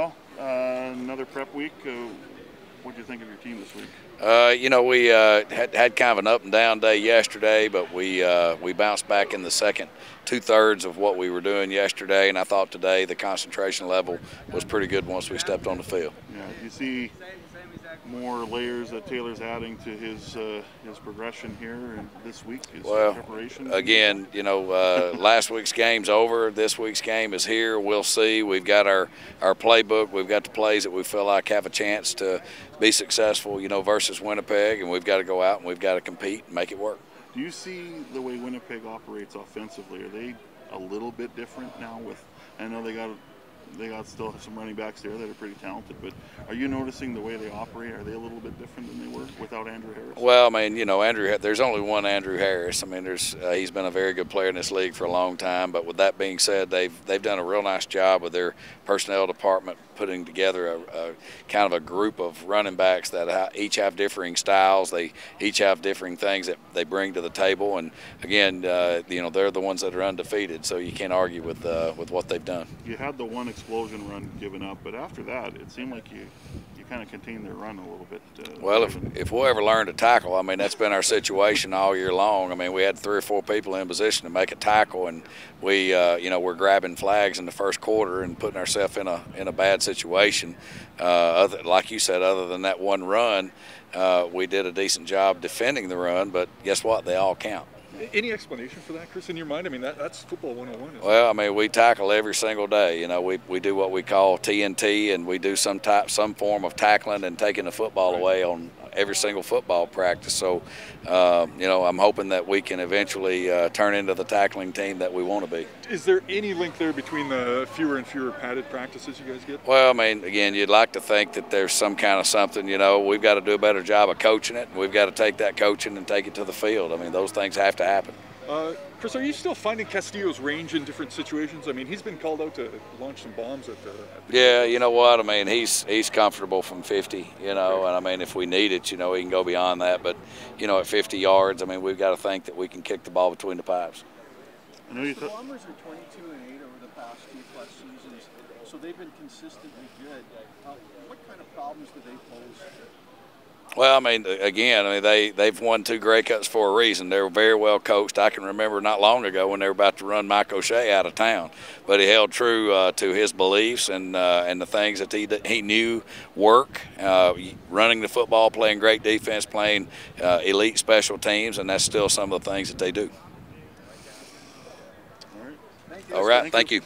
Well, another prep week. What do you think of your team this week? We had kind of an up and down day yesterday, but we bounced back in the second two-thirds of what we were doing yesterday, and I thought today the concentration level was pretty good once we stepped on the field. Yeah, you see more layers that Taylor's adding to his progression here and this week, his preparation? Again, last week's game's over. This week's game is here. We'll see. We've got our playbook. We've got the plays that we feel like have a chance to be successful, versus Winnipeg, and we've got to go out and we've got to compete and make it work. Do you see the way Winnipeg operates offensively? Are they a little bit different now? I know they got still some running backs there that are pretty talented, but are you noticing the way they operate? Are they a little bit different than they were without Andrew Harris? Well, I mean, there's only one Andrew Harris. I mean, he's been a very good player in this league for a long time. But with that being said, they've done a real nice job with their personnel department putting together a kind of a group of running backs that each have differing styles. They each have differing things that they bring to the table. And again, they're the ones that are undefeated, so you can't argue with what they've done. You had the one explosion run given up, but after that, it seemed like you kind of contained their run a little bit. Well, if we'll ever learn to tackle, I mean, that's been our situation all year long. I mean, we had 3 or 4 people in position to make a tackle, and we're grabbing flags in the first quarter and putting ourselves in a bad situation. Like you said, other than that one run, we did a decent job defending the run, but guess what? They all count. Any explanation for that, Chris, in your mind? I mean, that's football 101. Well, I mean, we tackle every single day. We do what we call TNT, and we do some form of tackling and taking the football away on every single football practice. So, I'm hoping that we can eventually turn into the tackling team that we want to be. Is there any link there between the fewer and fewer padded practices you guys get? Well, I mean, again, you'd like to think that there's some kind of something. We've got to do a better job of coaching it, and we've got to take that coaching and take it to the field. I mean, those things have to happen. Chris, are you still finding Castillo's range in different situations? I mean, he's been called out to launch some bombs at the Yeah, you know what? I mean, he's comfortable from 50, and I mean, if we need it, he can go beyond that. But, at 50 yards, I mean, we've got to think that we can kick the ball between the pipes. The Bombers are 22-8 over the past 2+ seasons, so they've been consistently good. What kind of problems do they pose? Well, I mean, again, they've won 2 Grey Cups for a reason. They were very well coached. I can remember not long ago when they were about to run Mike O'Shea out of town, but he held true to his beliefs and the things that he knew work. Running the football, playing great defense, playing elite special teams, and that's still some of the things that they do. All right. All right. Thank you.